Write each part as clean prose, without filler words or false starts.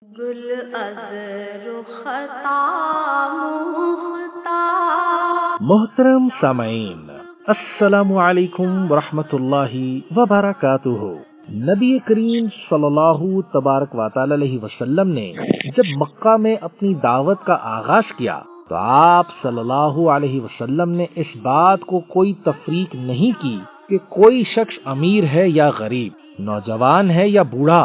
گل از رخطا مختار۔ محترم سامعین، السلام علیکم ورحمۃ اللہ وبرکاتہ۔ نبی کریم صلی اللہ تبارک و تعالی علیہ وسلم نے جب مکہ میں اپنی دعوت کا آغاز کیا تو آپ صلی اللہ علیہ وسلم نے اس بات کو کوئی تفریق نہیں کی کہ کوئی شخص امیر ہے یا غریب، نوجوان ہے یا بوڑھا،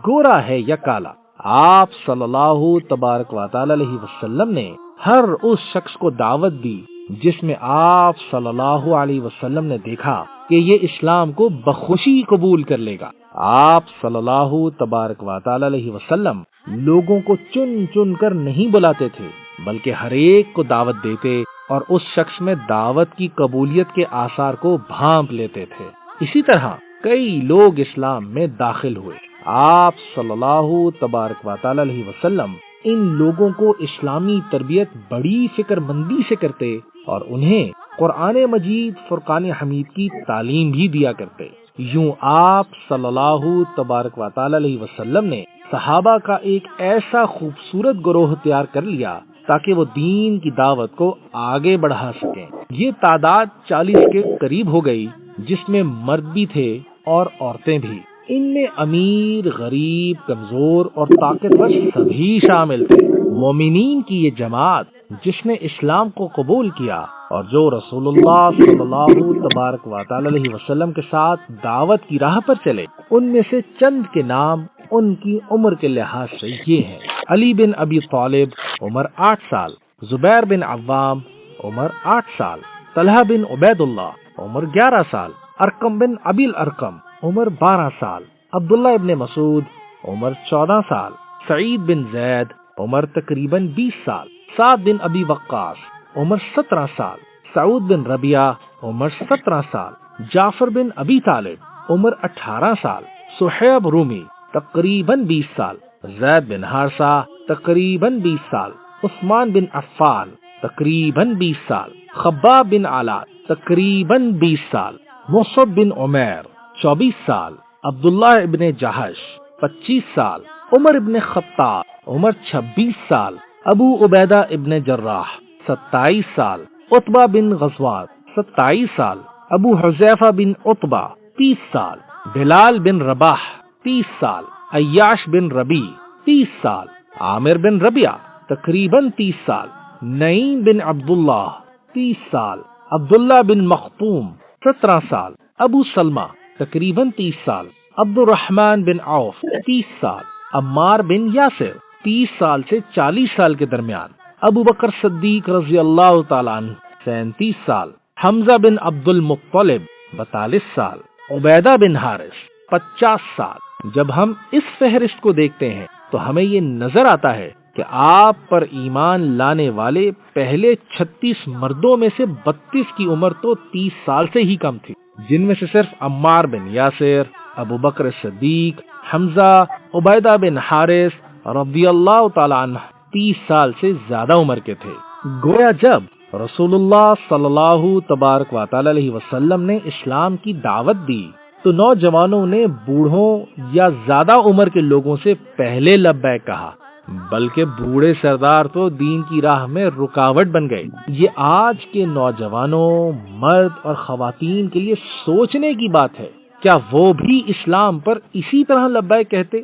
گورا ہے یا کالا۔ آپ صلی اللہ تبارک و تعالی علیہ وسلم نے ہر اس شخص کو دعوت دی جس میں آپ صلی اللہ علیہ وسلم نے دیکھا کہ یہ اسلام کو بخوشی قبول کر لے گا۔ آپ صلی اللہ تبارک و تعالی علیہ وسلم لوگوں کو چن چن کر نہیں بلاتے تھے، بلکہ ہر ایک کو دعوت دیتے اور اس شخص میں دعوت کی قبولیت کے آثار کو بھانپ لیتے تھے۔ اسی طرح کئی لوگ اسلام میں داخل ہوئے۔ آپ صلی اللہ تبارک و تعالی علیہ وسلم ان لوگوں کو اسلامی تربیت بڑی فکر مندی سے کرتے اور انہیں قرآن مجید فرقان حمید کی تعلیم بھی دیا کرتے۔ یوں آپ صلی اللہ تبارک و تعالی علیہ وسلم نے صحابہ کا ایک ایسا خوبصورت گروہ تیار کر لیا تاکہ وہ دین کی دعوت کو آگے بڑھا سکیں۔ یہ تعداد 40 کے قریب ہو گئی، جس میں مرد بھی تھے اور عورتیں بھی۔ ان میں امیر، غریب، کمزور اور طاقتور سبھی شامل تھے۔ مومنین کی یہ جماعت جس نے اسلام کو قبول کیا اور جو رسول اللہ صلی اللہ تبارک و تعالی علیہ وسلم کے ساتھ دعوت کی راہ پر چلے، ان میں سے چند کے نام ان کی عمر کے لحاظ سے یہ ہیں: علی بن ابی طالب، عمر 8 سال، زبیر بن عوام، عمر 8 سال، طلحہ بن عبید اللہ، عمر 11 سال، ارقم بن ابی الارقم، عمر 12 سال، عبداللہ ابن مسعود، عمر 14 سال، سعید بن زید، عمر تقریباً 20 سال، سعد بن ابی وقاص، عمر 17 سال، سعود بن ربیعہ، عمر 17 سال، جعفر بن ابی طالب، عمر 18 سال، صہیب رومی، تقریباً 20 سال، زید بن حارثہ، تقریباً 20 سال، عثمان بن عفان، تقریباً 20 سال، خباب بن علاء، تقریباً 20 سال، مصعب بن عمیر، 24 سال، عبداللہ ابن جہش، 25 سال، عمر ابن خطاب، عمر 26 سال، ابو عبیدہ ابن جراح، 27 سال، عتبہ بن غزوان، 27 سال، ابو حذیفہ بن عتبہ، 30 سال، بلال بن رباح، 30 سال، عیاش بن ربیع، 30 سال، عامر بن ربیعہ، تقریباً 30 سال، نعیم بن عبداللہ، 30 سال، عبداللہ بن مختوم، 17 سال، ابو سلمہ، تقریباً 30 سال، عبد الرحمن بن عوف، 30 سال، عمار بن یاسر، 30 سال سے 40 سال کے درمیان، ابو بکر صدیق رضی اللہ تعالیٰ عنہ، 37 سال، حمزہ بن عبد المطلب، 42 سال، عبیدہ بن حارث، 50 سال۔ جب ہم اس فہرست کو دیکھتے ہیں تو ہمیں یہ نظر آتا ہے کہ آپ پر ایمان لانے والے پہلے 36 مردوں میں سے 32 کی عمر تو 30 سال سے ہی کم تھی، جن میں سے صرف عمار بن یاسر، ابو بکر صدیق، حمزہ، عبیدہ بن حارث رضی اللہ تعالیٰ عنہ 30 سال سے زیادہ عمر کے تھے۔ گویا جب رسول اللہ صلی اللہ تبارک و تعالی علیہ وسلم نے اسلام کی دعوت دی تو نوجوانوں نے بوڑھوں یا زیادہ عمر کے لوگوں سے پہلے لبیک کہا، بلکہ بوڑھے سردار تو دین کی راہ میں رکاوٹ بن گئے۔ یہ آج کے نوجوانوں، مرد اور خواتین کے لیے سوچنے کی بات ہے، کیا وہ بھی اسلام پر اسی طرح لبیک کہتے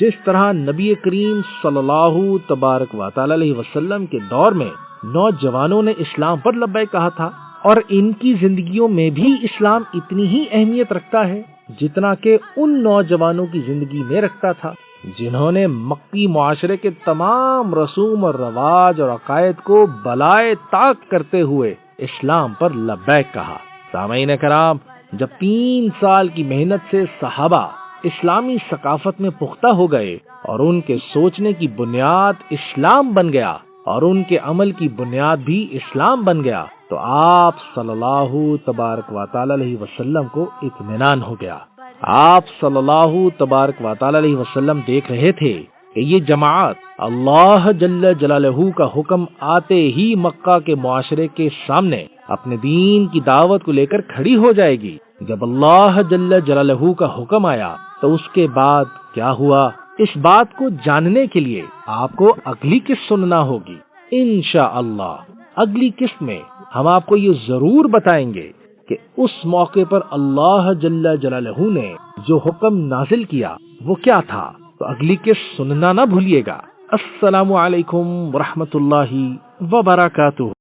جس طرح نبی کریم صلی اللہ تبارک و تعالی علیہ وسلم کے دور میں نوجوانوں نے اسلام پر لبیک کہا تھا؟ اور ان کی زندگیوں میں بھی اسلام اتنی ہی اہمیت رکھتا ہے جتنا کہ ان نوجوانوں کی زندگی میں رکھتا تھا جنہوں نے مکی معاشرے کے تمام رسوم اور رواج اور عقائد کو بالائے طاق کرتے ہوئے اسلام پر لبیک کہا۔ سامعین کرام، جب 3 سال کی محنت سے صحابہ اسلامی ثقافت میں پختہ ہو گئے اور ان کے سوچنے کی بنیاد اسلام بن گیا اور ان کے عمل کی بنیاد بھی اسلام بن گیا تو آپ صلی اللہ تبارک و تعالی علیہ وسلم کو اطمینان ہو گیا۔ آپ صلی اللہ تبارک و تعالی علیہ وسلم دیکھ رہے تھے کہ یہ جماعت اللہ جل جلالہ کا حکم آتے ہی مکہ کے معاشرے کے سامنے اپنے دین کی دعوت کو لے کر کھڑی ہو جائے گی۔ جب اللہ جل جلالہ کا حکم آیا تو اس کے بعد کیا ہوا؟ اس بات کو جاننے کے لیے آپ کو اگلی قسط سننا ہوگی۔ انشاءاللہ اگلی قسط میں ہم آپ کو یہ ضرور بتائیں گے کہ اس موقع پر اللہ جل جلالہ نے جو حکم نازل کیا وہ کیا تھا۔ تو اگلی قسط سننا نہ بھولیے گا۔ السلام علیکم ورحمۃ اللہ وبرکاتہ۔